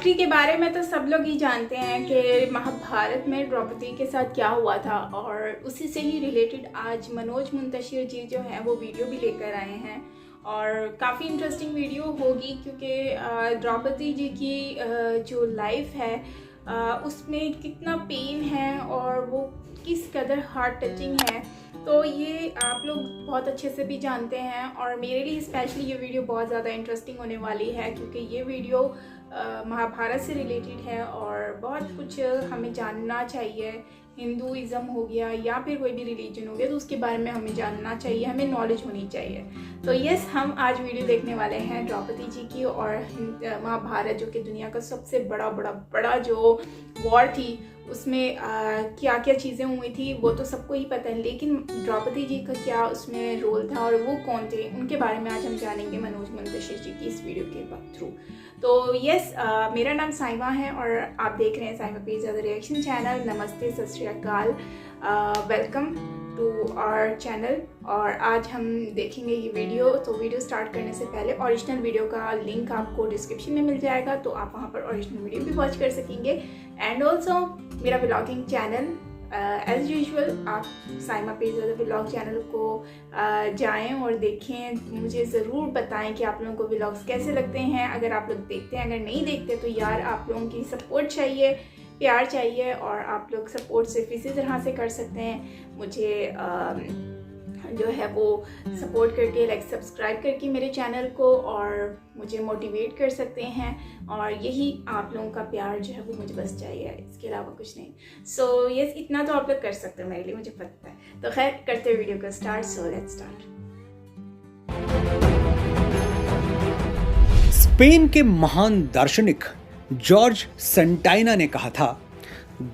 द्रौपदी के बारे में तो सब लोग ही जानते हैं कि महाभारत में द्रौपदी के साथ क्या हुआ था, और उसी से ही रिलेटेड आज मनोज मुंतशिर जी जो हैं वो वीडियो भी लेकर आए हैं। और काफ़ी इंटरेस्टिंग वीडियो होगी क्योंकि द्रौपदी जी की जो लाइफ है उसमें कितना पेन है और वो किस कदर हार्ट टचिंग है, तो ये आप लोग बहुत अच्छे से भी जानते हैं। और मेरे लिए स्पेशली ये वीडियो बहुत ज़्यादा इंटरेस्टिंग होने वाली है क्योंकि ये वीडियो महाभारत से रिलेटेड है और बहुत कुछ हमें जानना चाहिए। हिंदुइज़्म हो गया या फिर कोई भी रिलीजन हो गया तो उसके बारे में हमें जानना चाहिए, हमें नॉलेज होनी चाहिए। तो यस, हम आज वीडियो देखने वाले हैं द्रौपदी जी की और महाभारत जो कि दुनिया का सबसे बड़ा जो वॉर थी उसमें क्या क्या चीज़ें हुई थी वो तो सबको ही पता है, लेकिन द्रौपदी जी का क्या उसमें रोल था और वो कौन थे उनके बारे में आज हम जानेंगे मनोज मुंतशिर जी की इस वीडियो के थ्रू। तो यस, मेरा नाम साइमा है और आप देख रहे हैं Saima page the reaction channel. नमस्ते, सत श्री अकाल, वेलकम टू आवर चैनल। और आज हम देखेंगे ये वीडियो। तो वीडियो स्टार्ट करने से पहले ओरिजिनल वीडियो का लिंक आपको डिस्क्रिप्शन में मिल जाएगा, तो आप वहाँ पर ओरिजिनल वीडियो भी वॉच कर सकेंगे। एंड ऑल्सो मेरा व्लॉगिंग चैनल एज यूजुअल, आप Saima page the vlog channel को जाएं और देखें। मुझे ज़रूर बताएं कि आप लोगों को व्लॉग्स कैसे लगते हैं। अगर आप लोग देखते हैं, अगर नहीं देखते तो यार आप लोगों की सपोर्ट चाहिए, प्यार चाहिए, और आप लोग सपोर्ट सिर्फ इसी तरह से कर सकते हैं। मुझे जो है वो सपोर्ट करके, लाइक सब्सक्राइब करके मेरे चैनल को और मुझे मोटिवेट कर सकते हैं। और यही आप लोगों का प्यार जो है वो मुझे बस चाहिए, इसके अलावा कुछ नहीं। सो यस, इतना तो आप लोग कर सकते हो मेरे लिए, मुझे पता है। तो खैर, करते वीडियो को start. So let's start. Spain के महान दार्शनिक जॉर्ज सेंटाइना ने कहा था,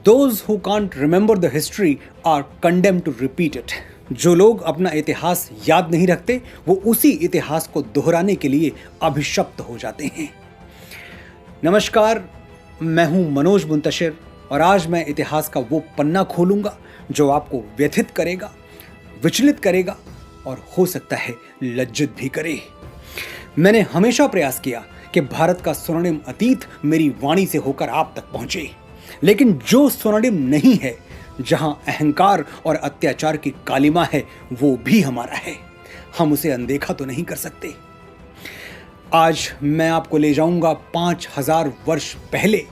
"Those who can't remember the history are condemned to repeat it." जो लोग अपना इतिहास याद नहीं रखते वो उसी इतिहास को दोहराने के लिए अभिशप्त हो जाते हैं। नमस्कार, मैं हूं मनोज मुंतशिर और आज मैं इतिहास का वो पन्ना खोलूंगा जो आपको व्यथित करेगा, विचलित करेगा और हो सकता है लज्जित भी करे। मैंने हमेशा प्रयास किया कि भारत का स्वर्णिम अतीत मेरी वाणी से होकर आप तक पहुंचे, लेकिन जो स्वर्णिम नहीं है, जहां अहंकार और अत्याचार की कालिमा है, वो भी हमारा है। हम उसे अनदेखा तो नहीं कर सकते। आज मैं आपको ले जाऊंगा 5000 वर्ष पहले,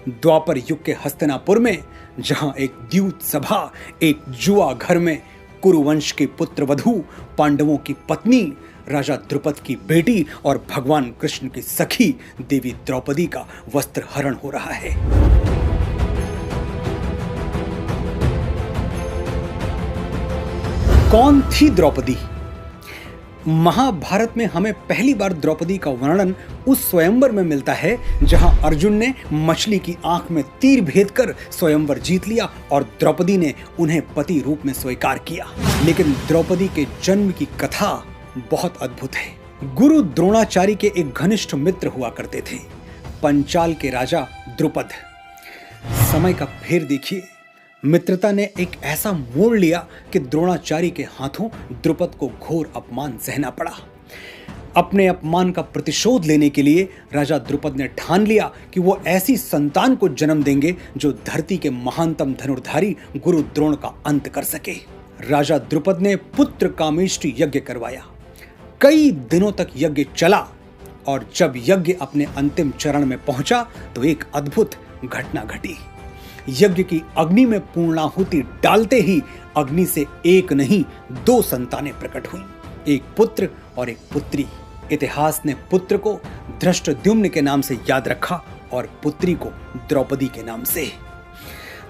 द्वापर युग के हस्तिनापुर में, जहां एक द्यूत सभा, एक जुआ घर में कुरुवंश के पुत्र वधू, पांडवों की पत्नी, राजा द्रुपद की बेटी और भगवान कृष्ण की सखी देवी द्रौपदी का वस्त्र हरण हो रहा है। कौन थी द्रौपदी? महाभारत में हमें पहली बार द्रौपदी का वर्णन उस स्वयंवर में मिलता है जहां अर्जुन ने मछली की आंख में तीर भेद कर स्वयंवर जीत लिया और द्रौपदी ने उन्हें पति रूप में स्वीकार किया। लेकिन द्रौपदी के जन्म की कथा बहुत अद्भुत है। गुरु द्रोणाचार्य के एक घनिष्ठ मित्र हुआ करते थे, पंचाल के राजा द्रुपद। समय का फेर देखिए, मित्रता ने एक ऐसा मोड़ लिया कि द्रोणाचार्य के हाथों द्रुपद को घोर अपमान सहना पड़ा। अपने अपमान का प्रतिशोध लेने के लिए राजा द्रुपद ने ठान लिया कि वो ऐसी संतान को जन्म देंगे जो धरती के महानतम धनुर्धारी गुरु द्रोण का अंत कर सके। राजा द्रुपद ने पुत्र कामेष्टि यज्ञ करवाया। कई दिनों तक यज्ञ चला और जब यज्ञ अपने अंतिम चरण में पहुंचा तो एक अद्भुत घटना घटी। यज्ञ की अग्नि में पूर्णाहुति डालते ही अग्नि से एक नहीं 2 संतानें प्रकट हुईं, एक पुत्र और एक पुत्री। इतिहास ने पुत्र को धृष्टद्युम्न के नाम से याद रखा और पुत्री को द्रौपदी के नाम से।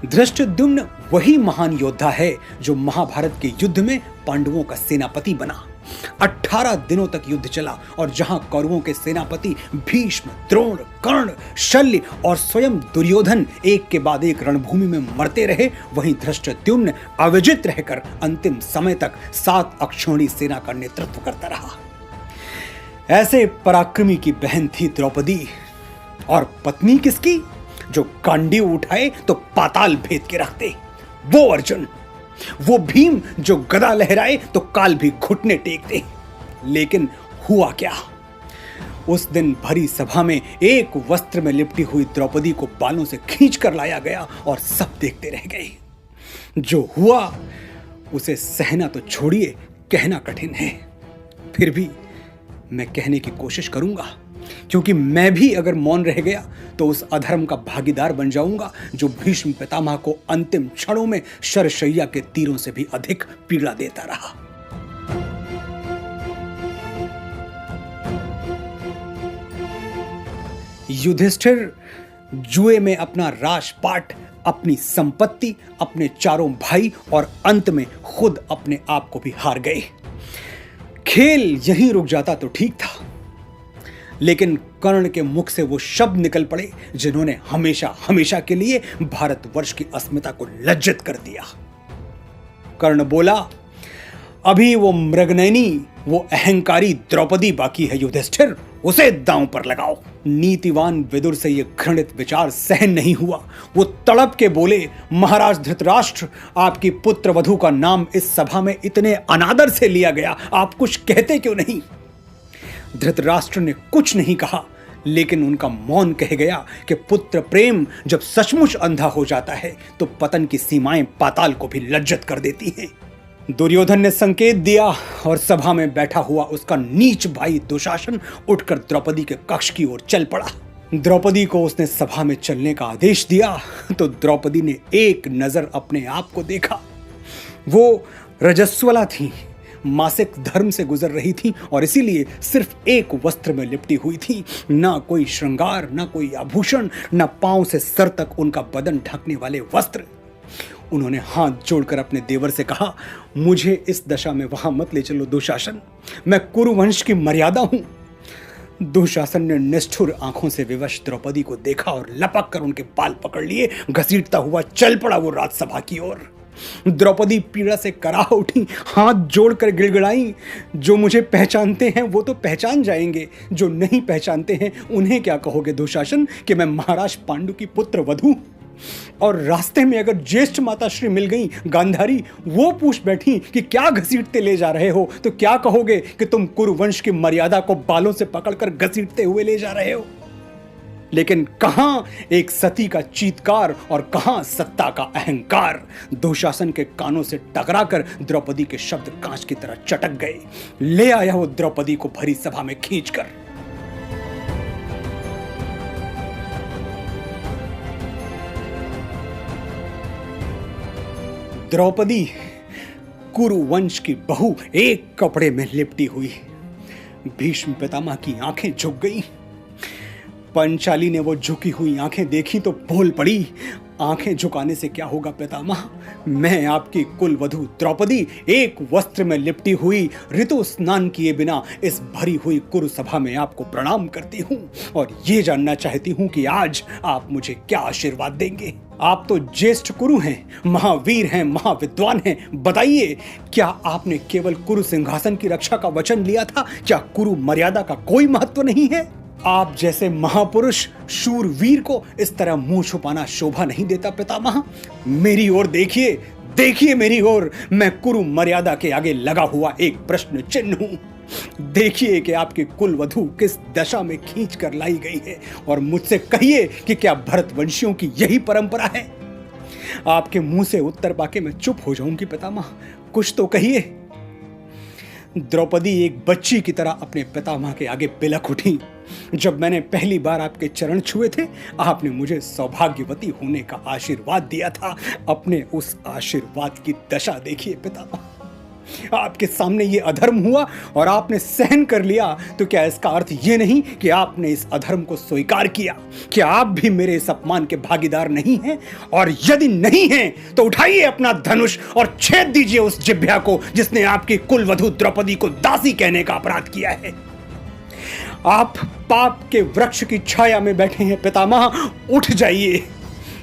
धृष्टद्युम्न वही महान योद्धा है जो महाभारत के युद्ध में पांडवों का सेनापति बना। 18 दिनों तक युद्ध चला और जहां कौरवों के सेनापति भीष्म, द्रोण, कर्ण, शल्य और स्वयं दुर्योधन एक के बाद एक रणभूमि में मरते रहे, वहीं धृष्टद्युम्न अविजित रहकर अंतिम समय तक 7 अक्षौहिणी सेना का नेतृत्व करता रहा। ऐसे पराक्रमी की बहन थी द्रौपदी। और पत्नी किसकी? जो गांडीव उठाए तो पाताल भेद के रखते, वो अर्जुन। वो भीम जो गदा लहराए तो काल भी घुटने टेकते। लेकिन हुआ क्या? उस दिन भरी सभा में एक वस्त्र में लिपटी हुई द्रौपदी को बालों से खींच कर लाया गया और सब देखते रह गए। जो हुआ उसे सहना तो छोड़िए, कहना कठिन है। फिर भी मैं कहने की कोशिश करूंगा, क्योंकि मैं भी अगर मौन रह गया तो उस अधर्म का भागीदार बन जाऊंगा जो भीष्म पितामह को अंतिम क्षणों में शरशैया के तीरों से भी अधिक पीड़ा देता रहा। युधिष्ठिर जुए में अपना राजपाट, अपनी संपत्ति, अपने चारों भाई और अंत में खुद अपने आप को भी हार गए। खेल यहीं रुक जाता तो ठीक था, लेकिन कर्ण के मुख से वो शब्द निकल पड़े जिन्होंने हमेशा हमेशा के लिए भारतवर्ष की अस्मिता को लज्जित कर दिया। कर्ण बोला, अभी वो मृगनयनी, वो अहंकारी द्रौपदी बाकी है युधिष्ठिर, उसे दांव पर लगाओ। नीतिवान विदुर से यह घृणित विचार सहन नहीं हुआ। वो तड़प के बोले, महाराज धृतराष्ट्र, आपकी पुत्र वधू का नाम इस सभा में इतने अनादर से लिया गया, आप कुछ कहते क्यों नहीं? धृतराष्ट्र ने कुछ नहीं कहा, लेकिन उनका मौन कह गया कि पुत्र प्रेम जब सचमुच अंधा हो जाता है तो पतन की सीमाएं पाताल को भी लज्जित कर देती हैं। दुर्योधन ने संकेत दिया और सभा में बैठा हुआ उसका नीच भाई दुशासन उठकर द्रौपदी के कक्ष की ओर चल पड़ा। द्रौपदी को उसने सभा में चलने का आदेश दिया तो द्रौपदी ने एक नजर अपने आप को देखा। वो रजस्वला थी, मासिक धर्म से गुजर रही थी और इसीलिए सिर्फ एक वस्त्र में लिपटी हुई थी। ना कोई श्रृंगार, ना कोई आभूषण, ना पांव से सर तक उनका बदन ढकने वाले वस्त्र। उन्होंने हाथ जोड़कर अपने देवर से कहा, मुझे इस दशा में वहां मत ले चलो दुशासन, मैं कुरुवंश की मर्यादा हूं। दुशासन ने निष्ठुर आंखों से विवश द्रौपदी को देखा और लपक कर उनके बाल पकड़ लिए घसीटता हुआ चल पड़ा वो राजसभा की ओर। द्रौपदी पीड़ा से कराह उठी, हाथ जोड़कर गिड़गिड़ाई, जो मुझे पहचानते हैं वो तो पहचान जाएंगे, जो नहीं पहचानते हैं उन्हें क्या कहोगे दुशासन कि मैं महाराज पांडु की पुत्र वधू? और रास्ते में अगर ज्येष्ठ माता श्री मिल गई गांधारी, वो पूछ बैठी कि क्या घसीटते ले जा रहे हो, तो क्या कहोगे कि तुम कुरुवंश की मर्यादा को बालों से पकड़कर घसीटते हुए ले जा रहे हो? लेकिन कहां एक सती का चीत्कार और कहां सत्ता का अहंकार। दुशासन के कानों से टकराकर द्रौपदी के शब्द कांच की तरह चटक गए। ले आया वो द्रौपदी को भरी सभा में खींचकर। द्रौपदी कुरुवंश की बहू एक कपड़े में लिपटी हुई। भीष्म पितामह की आंखें झुक गईं। पंचाली ने वो झुकी हुई आंखें देखी तो बोल पड़ी, आंखें झुकाने से क्या होगा पितामह, मैं आपकी कुल वधू द्रौपदी एक वस्त्र में लिपटी हुई ऋतु स्नान किए बिना इस भरी हुई कुरु सभा में आपको प्रणाम करती हूँ और ये जानना चाहती हूँ कि आज आप मुझे क्या आशीर्वाद देंगे। आप तो ज्येष्ठ कुरु हैं, महावीर हैं, महाविद्वान हैं। बताइए, क्या आपने केवल कुरु सिंहासन की रक्षा का वचन लिया था? क्या कुरु मर्यादा का कोई महत्व नहीं है? आप जैसे महापुरुष शूरवीर को इस तरह मुंह छुपाना शोभा नहीं देता पितामह। मेरी ओर देखिए, देखिए मेरी ओर, मैं कुरु मर्यादा के आगे लगा हुआ एक प्रश्न चिन्ह हूं। देखिए कि आपकी कुल वधू किस दशा में खींच कर लाई गई है और मुझसे कहिए कि क्या भरतवंशियों की यही परंपरा है? आपके मुंह से उत्तर पाके मैं चुप हो जाऊंगी पितामह, कुछ तो कहिए। द्रौपदी एक बच्ची की तरह अपने पितामह के आगे बिलख उठी। जब मैंने पहली बार आपके चरण छुए थे, आपने मुझे सौभाग्यवती होने का आशीर्वाद दिया था। अपने उस आशीर्वाद की दशा देखिए पितामह। आपके सामने ये अधर्म हुआ और आपने सहन कर लिया, तो क्या इसका अर्थ ये नहीं कि आपने इस अधर्म को स्वीकार किया? क्या आप भी मेरे इस अपमान के भागीदार नहीं हैं? और यदि नहीं हैं, तो उठाइए अपना धनुष और छेद दीजिए उस जिह्वा को जिसने आपकी कुलवधू द्रौपदी को दासी कहने का अपराध किया है। आप पाप के वृक्ष की छाया में बैठे हैं पितामह, उठ जाइए।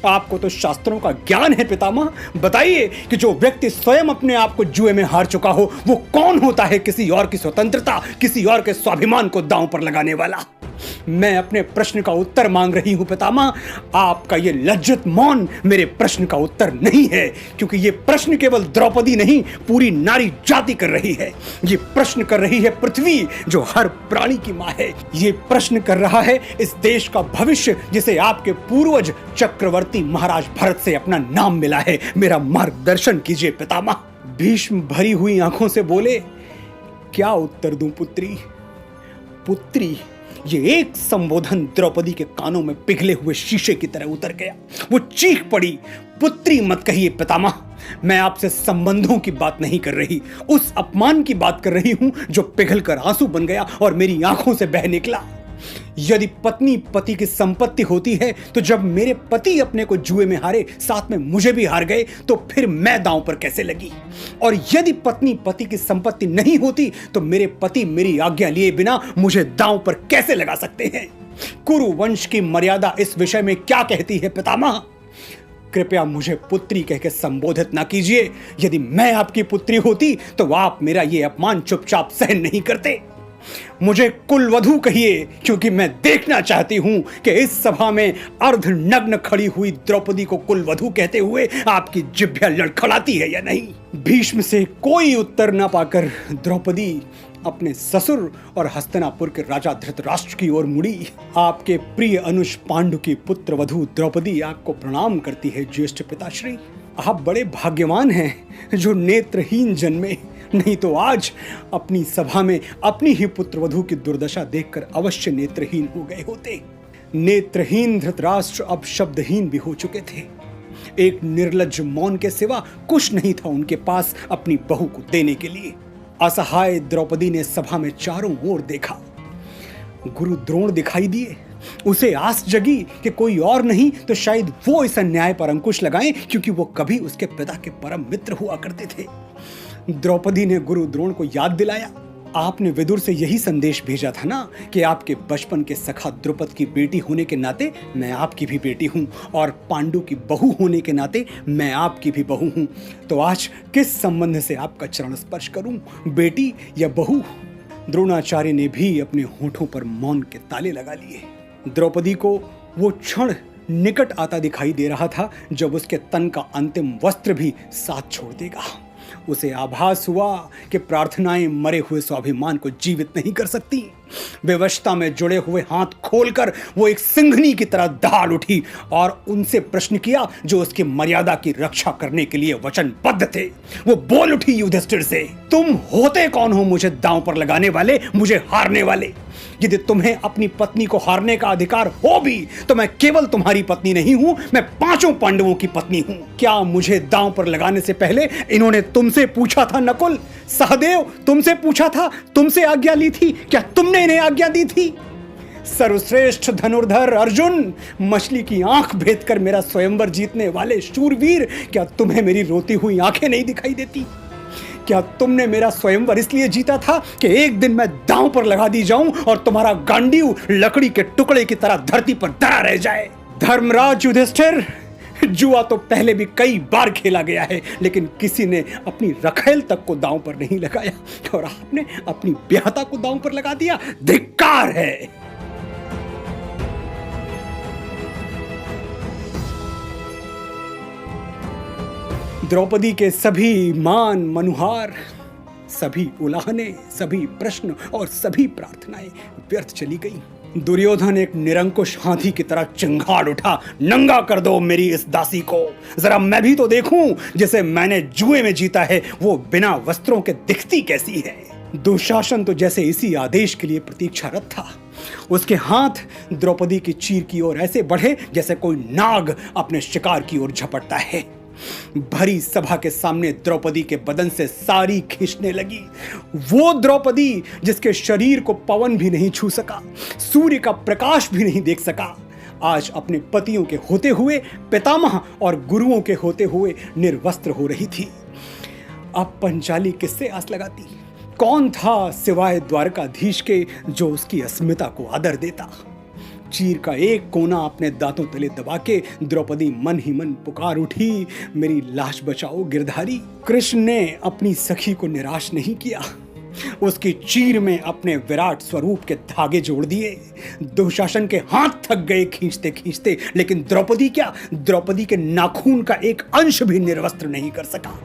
आपको तो शास्त्रों का ज्ञान है पितामह। बताइए कि जो व्यक्ति स्वयं अपने आप को जुए में हार चुका हो, वो कौन होता है किसी और की स्वतंत्रता, किसी और के स्वाभिमान को दांव पर लगाने वाला? मैं अपने प्रश्न का उत्तर मांग रही हूं पितामह। आपका ये लज्जित मौन मेरे प्रश्न का उत्तर नहीं है, क्योंकि ये प्रश्न केवल द्रौपदी नहीं, पूरी नारी जाति कर रही है। ये प्रश्न कर रही है पृथ्वी, जो हर प्राणी की मां है। ये प्रश्न कर रहा है इस देश का भविष्य, जिसे आपके पूर्वज चक्रवर्ती महाराज भरत से अपना नाम मिला है। मेरा मार्गदर्शन कीजिए पितामह। भीष्म भरी हुई आंखों से बोले, क्या उत्तर दूं पुत्री? पुत्री, ये एक संबोधन द्रौपदी के कानों में पिघले हुए शीशे की तरह उतर गया। वो चीख पड़ी, पुत्री मत कहिए पितामह। मैं आपसे संबंधों की बात नहीं कर रही, उस अपमान की बात कर रही हूं जो पिघलकर आंसू बन गया और मेरी आंखों से बह निकला। यदि पत्नी पति की संपत्ति होती है, तो जब मेरे पति अपने को जुए में हारे, साथ में मुझे भी हार गए, तो फिर मैं दांव पर कैसे लगी? और यदि पत्नी पति की संपत्ति नहीं होती, तो मेरे पति मेरी आज्ञा लिए बिना मुझे दांव पर कैसे लगा सकते हैं? कुरु वंश की मर्यादा इस विषय में क्या कहती है पितामह? कृपया मुझे पुत्री कहकर संबोधित ना कीजिए। यदि मैं आपकी पुत्री होती, तो आप मेरा ये अपमान चुपचाप सहन नहीं करते। मुझे कुलवधू कहिए, क्योंकि मैं देखना चाहती हूं कि इस सभा में अर्धनग्न खड़ी हुई द्रौपदी को कुलवधू कहते हुए आपकी जिह्वा लड़खड़ाती है या नहीं। भीष्म से कोई उत्तर न पाकर द्रौपदी अपने ससुर और हस्तिनापुर के राजा धृतराष्ट्र की ओर मुड़ी। आपके प्रिय अनुज पांडु की पुत्र वधू द्रौपदी आपको प्रणाम करती है ज्येष्ठ पिताश्री। आप बड़े भाग्यवान हैं जो नेत्रहीन जन्मे, नहीं तो आज अपनी सभा में अपनी ही पुत्रवधू की दुर्दशा देखकर अवश्य नेत्रहीन हो गए होते। नेत्रहीन धृतराष्ट्र अब शब्दहीन भी हो चुके थे। एक निर्लज्ज मौन के सिवा कुछ नहीं था उनके पास अपनी बहू को देने के लिए। असहाय द्रौपदी ने सभा में चारों ओर देखा। गुरु द्रोण दिखाई दिए। उसे आस जगी कि कोई और नहीं तो शायद वो इस अन्याय पर अंकुश लगाएं, क्योंकि वो कभी उसके पिता के परम मित्र हुआ करते थे। द्रौपदी ने गुरु द्रोण को याद दिलाया, आपने विदुर से यही संदेश भेजा था ना कि आपके बचपन के सखा द्रुपद की बेटी होने के नाते मैं आपकी भी बेटी हूं, और पांडु की बहू होने के नाते मैं आपकी भी बहू हूं। तो आज किस संबंध से आपका चरण स्पर्श करूं, बेटी या बहू? द्रोणाचार्य ने भी अपने होठों पर मौन के ताले लगा लिए। द्रौपदी को वो क्षण निकट आता दिखाई दे रहा था जब उसके तन का अंतिम वस्त्र भी साथ छोड़ देगा। उसे आभास हुआ कि प्रार्थनाएं मरे हुए स्वाभिमान को जीवित नहीं कर सकती। विवशता में जुड़े हुए हाथ खोलकर वो एक सिंघनी की तरह दहाड़ उठी और उनसे प्रश्न किया जो उसकी मर्यादा की रक्षा करने के लिए वचनबद्ध थे। वो बोल उठी युधिष्ठिर से, तुम होते कौन हो मुझे दांव पर लगाने वाले, मुझे हारने वाले? यदि तुम्हें अपनी पत्नी को हारने का अधिकार हो भी, तो मैं केवल तुम्हारी पत्नी नहीं हूं, मैं 5 पांडवों की पत्नी हूं। क्या मुझे दांव पर लगाने से पहले इन्होंने तुमसे पूछा था नकुल? सहदेव, तुमसे पूछा था? तुमसे आज्ञा ली थी? क्या तुमने इन्हें आज्ञा दी थी? सर्वश्रेष्ठ धनुर्धर अर्जुन, मछली की आंख भेद कर मेरा स्वयंवर जीतने वाले शूरवीर, क्या तुम्हें मेरी रोती हुई आंखें नहीं दिखाई देती? क्या तुमने मेरा स्वयंवर इसलिए जीता था कि एक दिन मैं दांव पर लगा दी जाऊं और तुम्हारा गांडीव लकड़ी के टुकड़े की तरह धरती पर धरा रह जाए? धर्मराज युधिष्ठिर, जुआ तो पहले भी कई बार खेला गया है, लेकिन किसी ने अपनी रखेल तक को दांव पर नहीं लगाया, और आपने अपनी ब्याहता को दांव पर लगा दिया। धिक्कार है। द्रौपदी के सभी मान मनुहार, सभी उलाहने, सभी प्रश्न और सभी प्रार्थनाएं व्यर्थ चली गई। दुर्योधन एक निरंकुश हाथी की तरह चिंगाड़ उठा, नंगा कर दो मेरी इस दासी को, जरा मैं भी तो देखूं जिसे मैंने जुए में जीता है वो बिना वस्त्रों के दिखती कैसी है। दुशासन तो जैसे इसी आदेश के लिए प्रतीक्षारत था। उसके हाथ द्रौपदी की चीर की ओर ऐसे बढ़े जैसे कोई नाग अपने शिकार की ओर झपटता है। भरी सभा के सामने द्रौपदी के बदन से सारी खींचने लगी। वो द्रौपदी जिसके शरीर को पवन भी नहीं छू सका, सूर्य का प्रकाश भी नहीं देख सका, आज अपने पतियों के होते हुए, पितामह और गुरुओं के होते हुए निर्वस्त्र हो रही थी। अब पंचाली किससे आस लगाती? कौन था सिवाय द्वारकाधीश के जो उसकी अस्मिता को आदर देता? चीर का एक कोना अपने दांतों तले दबा के द्रौपदी मन ही मन पुकार उठी, मेरी लाश बचाओ गिरधारी। कृष्ण ने अपनी सखी को निराश नहीं किया। उसकी चीर में अपने विराट स्वरूप के धागे जोड़ दिए। दुशासन के हाथ थक गए खींचते खींचते, लेकिन द्रौपदी क्या, द्रौपदी के नाखून का एक अंश भी निर्वस्त्र नहीं कर सका।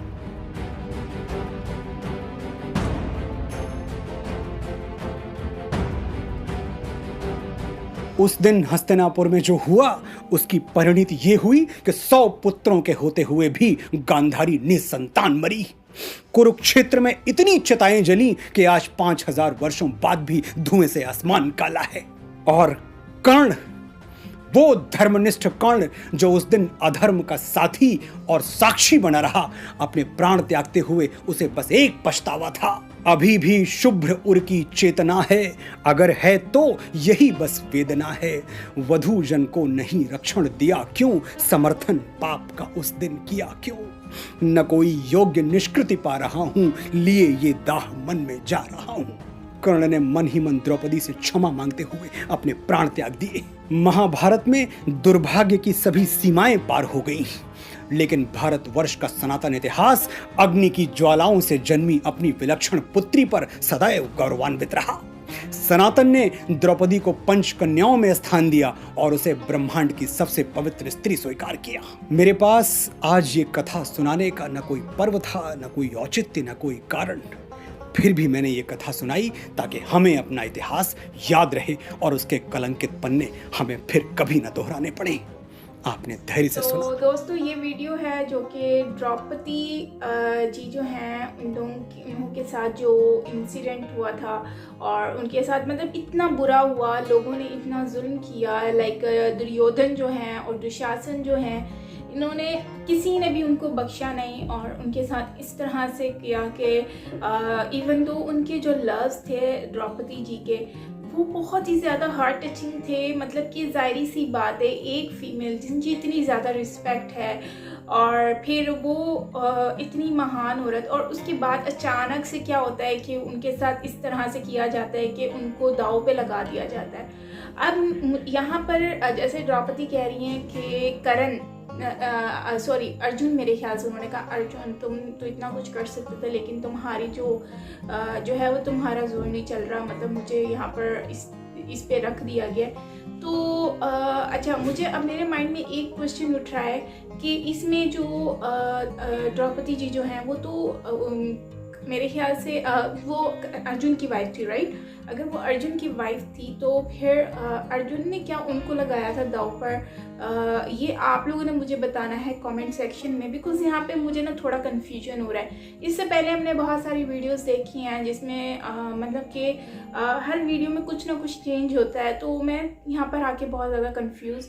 उस दिन हस्तिनापुर में जो हुआ उसकी परिणति ये हुई कि 100 पुत्रों के होते हुए भी गांधारी निसंतान मरी। कुरुक्षेत्र में इतनी चिताएं जली कि आज 5000 वर्षों बाद भी धुएं से आसमान काला है। और कर्ण, वो धर्मनिष्ठ कर्ण जो उस दिन अधर्म का साथी और साक्षी बना रहा, अपने प्राण त्यागते हुए उसे बस एक पछतावा था, अभी भी शुभ्र उर की चेतना है, अगर है तो यही बस वेदना है। वधू जन को नहीं रक्षण दिया क्यों, समर्थन पाप का उस दिन किया क्यों। न कोई योग्य निष्कृति पा रहा हूं, लिए ये दाह मन में जा रहा हूं। कर्ण ने मन ही मन द्रौपदी से क्षमा मांगते हुए अपने प्राण त्याग दिए। महाभारत में दुर्भाग्य की सभी सीमाएं पार हो गई, लेकिन भारतवर्ष का सनातन इतिहास अग्नि की ज्वालाओं से जन्मी अपनी विलक्षण पुत्री पर सदैव गौरवान्वित रहा। सनातन ने द्रौपदी को पंच कन्याओं में स्थान दिया और उसे ब्रह्मांड की सबसे पवित्र स्त्री स्वीकार किया। मेरे पास आज ये कथा सुनाने का न कोई पर्व था, न कोई औचित्य, न कोई कारण, फिर भी मैंने ये कथा सुनाई ताकि हमें अपना इतिहास याद रहे और उसके कलंकित पन्ने हमें फिर कभी न दोहराने पड़े। आपने धैर्य से सुना। तो दोस्तों, ये वीडियो है जो कि द्रौपदी जी जो हैं उन के साथ जो इंसिडेंट हुआ था और उनके साथ मतलब इतना बुरा हुआ, लोगों ने इतना जुल्म किया, लाइक दुर्योधन जो हैं और दुशासन जो हैं, इन्होंने किसी ने भी उनको बख्शा नहीं और उनके साथ इस तरह से किया कि इवन दो उनके जो लव्स थे द्रौपदी जी के, वो बहुत ही ज़्यादा हार्ट टचिंग थे। मतलब कि जाहिर सी बात है, एक फ़ीमेल जिनकी इतनी ज़्यादा रिस्पेक्ट है और फिर वो इतनी महान औरत, और उसके बाद अचानक से क्या होता है कि उनके साथ इस तरह से किया जाता है कि उनको दाव पे लगा दिया जाता है। अब यहाँ पर जैसे द्रौपदी कह रही हैं कि करण सॉरी अर्जुन, मेरे ख्याल से उन्होंने कहा, अर्जुन तुम तो इतना कुछ कर सकते थे, लेकिन तुम्हारी जो है वो तुम्हारा जोर नहीं चल रहा, मतलब मुझे यहाँ पर इस पे रख दिया गया। तो अच्छा, मुझे अब मेरे माइंड में एक क्वेश्चन उठ रहा है कि इसमें जो द्रौपदी जी जो हैं वो तो मेरे ख्याल से वो अर्जुन की वाइफ थी, राइट? अगर वो अर्जुन की वाइफ थी तो फिर अर्जुन ने क्या उनको लगाया था दाव पर? ये आप लोगों ने मुझे बताना है कमेंट सेक्शन में, बिकॉज यहाँ पे मुझे ना थोड़ा कन्फ्यूजन हो रहा है। इससे पहले हमने बहुत सारी वीडियोस देखी हैं जिसमें मतलब कि हर वीडियो में कुछ ना कुछ चेंज होता है, तो मैं यहाँ पर आके बहुत ज़्यादा कन्फ्यूज़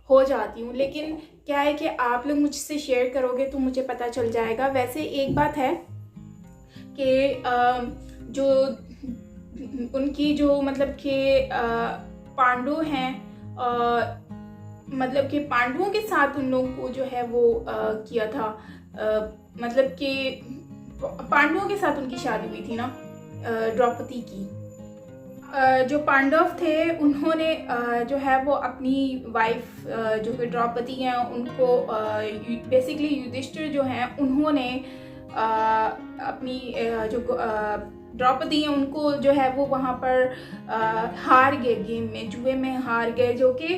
हो जाती हूँ। लेकिन क्या है कि आप लोग मुझसे शेयर करोगे तो मुझे पता चल जाएगा। वैसे एक बात है कि जो उनकी जो मतलब कि पांडव हैं, मतलब कि पांडवों के साथ उन लोगों को जो है वो किया था, मतलब कि पांडवों के साथ उनकी शादी हुई थी ना द्रौपदी की। जो पांडव थे उन्होंने जो है वो अपनी वाइफ जो कि द्रौपदी हैं उनको बेसिकली युधिष्ठिर जो हैं उन्होंने अपनी जो द्रौपदी हैं उनको जो है वो वहाँ पर हार गए, गेम में, जुए में हार गए, जो कि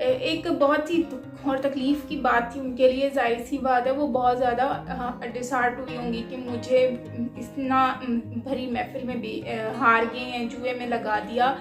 एक बहुत ही दुख और तकलीफ़ की बात थी उनके लिए। जाहिर सी बात है वो बहुत ज़्यादा डिसहार्ट हुई होंगी कि मुझे इतना भरी महफिल में भी हार गए हैं, जुए में लगा दिया।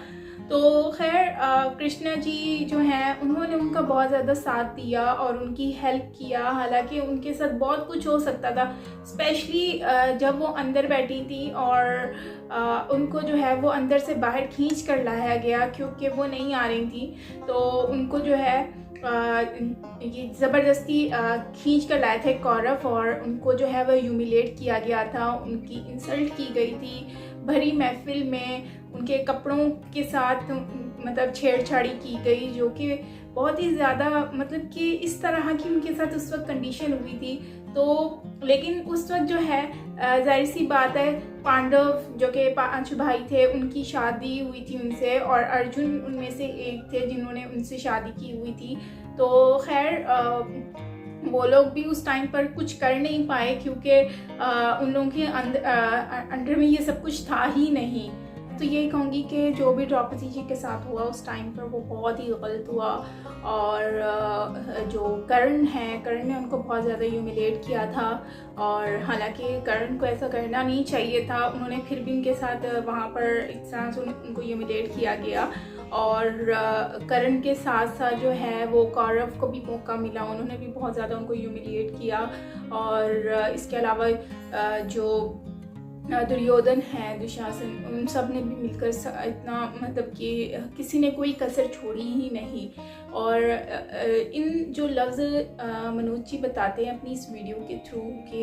तो खैर कृष्ण जी जो हैं उन्होंने उनका बहुत ज़्यादा साथ दिया और उनकी हेल्प किया। हालांकि उनके साथ बहुत कुछ हो सकता था, स्पेशली जब वो अंदर बैठी थी और उनको जो है वो अंदर से बाहर खींच कर लाया गया क्योंकि वो नहीं आ रही थी। तो उनको जो है ये ज़बरदस्ती खींच कर लाए थे कौरव और उनको जो है वह ह्यूमिलेट किया गया था, उनकी इंसल्ट की गई थी भरी महफिल में, उनके कपड़ों के साथ मतलब छेड़छाड़ी की गई, जो कि बहुत ही ज़्यादा मतलब कि इस तरह की उनके साथ उस वक्त कंडीशन हुई थी। तो लेकिन उस वक्त जो है जाहिर सी बात है पांडव जो कि 5 भाई थे उनकी शादी हुई थी उनसे और अर्जुन उनमें से एक थे जिन्होंने उनसे शादी की हुई थी। तो खैर वो लोग भी उस टाइम पर कुछ कर नहीं पाए क्योंकि उन लोगों के अंडर में ये सब कुछ था ही नहीं। तो यही कहूँगी कि जो भी द्रौपदी जी के साथ हुआ उस टाइम पर वो बहुत ही गलत हुआ। और जो कर्ण ने उनको बहुत ज़्यादा ह्यूमिलेट किया था, और हालांकि कर्ण को ऐसा करना नहीं चाहिए था, उन्होंने फिर भी उनके साथ वहाँ पर इस तरह से उनको ह्यूमिलेट किया गया। और कर्ण के साथ साथ जो है वो कौरव को भी मौका मिला, उन्होंने भी बहुत ज़्यादा उनको ह्यूमिलिएट किया। और इसके अलावा जो दुर्योधन है, दुशासन, उन सब ने भी मिलकर इतना मतलब कि किसी ने कोई कसर छोड़ी ही नहीं। और इन जो लफ्ज़ मनोज जी बताते हैं अपनी इस वीडियो के थ्रू कि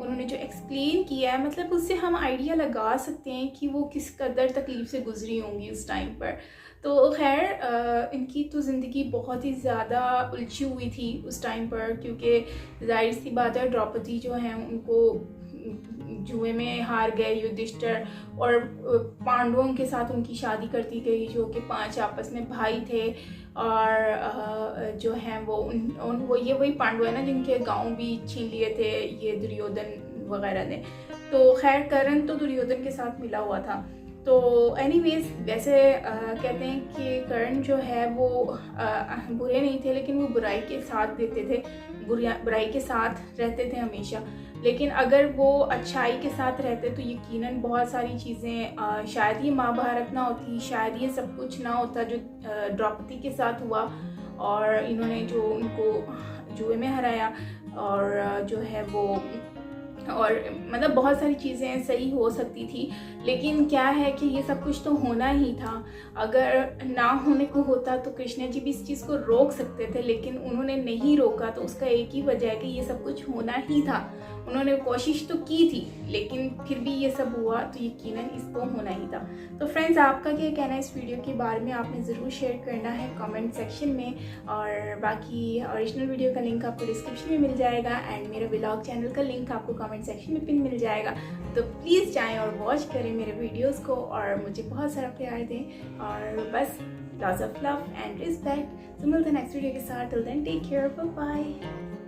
उन्होंने जो एक्सप्लेन किया है, मतलब उससे हम आइडिया लगा सकते हैं कि वो किस कदर तकलीफ़ से गुजरी होंगी उस टाइम पर। तो खैर इनकी तो ज़िंदगी बहुत ही ज़्यादा उलझी हुई थी उस टाइम पर, क्योंकि जाहिर सी बात है द्रौपदी जो हैं उनको जुए में हार गए युधिष्ठिर, और पांडवों के साथ उनकी शादी कर दी गई जो कि 5 आपस में भाई थे। और जो हैं वो ये वही पांडव है ना जिनके गांव भी छीन लिए थे ये दुर्योधन वगैरह ने। तो खैर कर्ण तो दुर्योधन के साथ मिला हुआ था। तो एनीवेज वैसे कहते हैं कि कर्ण जो है वो बुरे नहीं थे, लेकिन वो बुराई के साथ देते थे, बुराई के साथ रहते थे हमेशा। लेकिन अगर वो अच्छाई के साथ रहते तो यकीनन बहुत सारी चीज़ें, शायद ये महाभारत ना होती, शायद ये सब कुछ ना होता जो द्रौपदी के साथ हुआ। और इन्होंने जो उनको जुए में हराया, और जो है वो, और मतलब बहुत सारी चीज़ें सही हो सकती थी। लेकिन क्या है कि ये सब कुछ तो होना ही था। अगर ना होने को होता तो कृष्ण जी भी इस चीज़ को रोक सकते थे, लेकिन उन्होंने नहीं रोका। तो उसका एक ही वजह है कि ये सब कुछ होना ही था। उन्होंने कोशिश तो की थी, लेकिन फिर भी ये सब हुआ, तो यकीनन इसको होना ही था। तो फ्रेंड्स, आपका क्या कहना है इस वीडियो के बारे में, आपने ज़रूर शेयर करना है कमेंट सेक्शन में। और बाकी ओरिजिनल वीडियो का लिंक आपको डिस्क्रिप्शन में मिल जाएगा, एंड मेरा व्लॉग चैनल का लिंक आपको कमेंट सेक्शन में पिन मिल जाएगा। तो प्लीज़ जाएँ और वॉच करें मेरे वीडियोज़ को, और मुझे बहुत सारा प्यार दें। और बस lots of love and respect. तो मिलते हैं नेक्स्ट वीडियो के साथ। Till then take care, bye bye.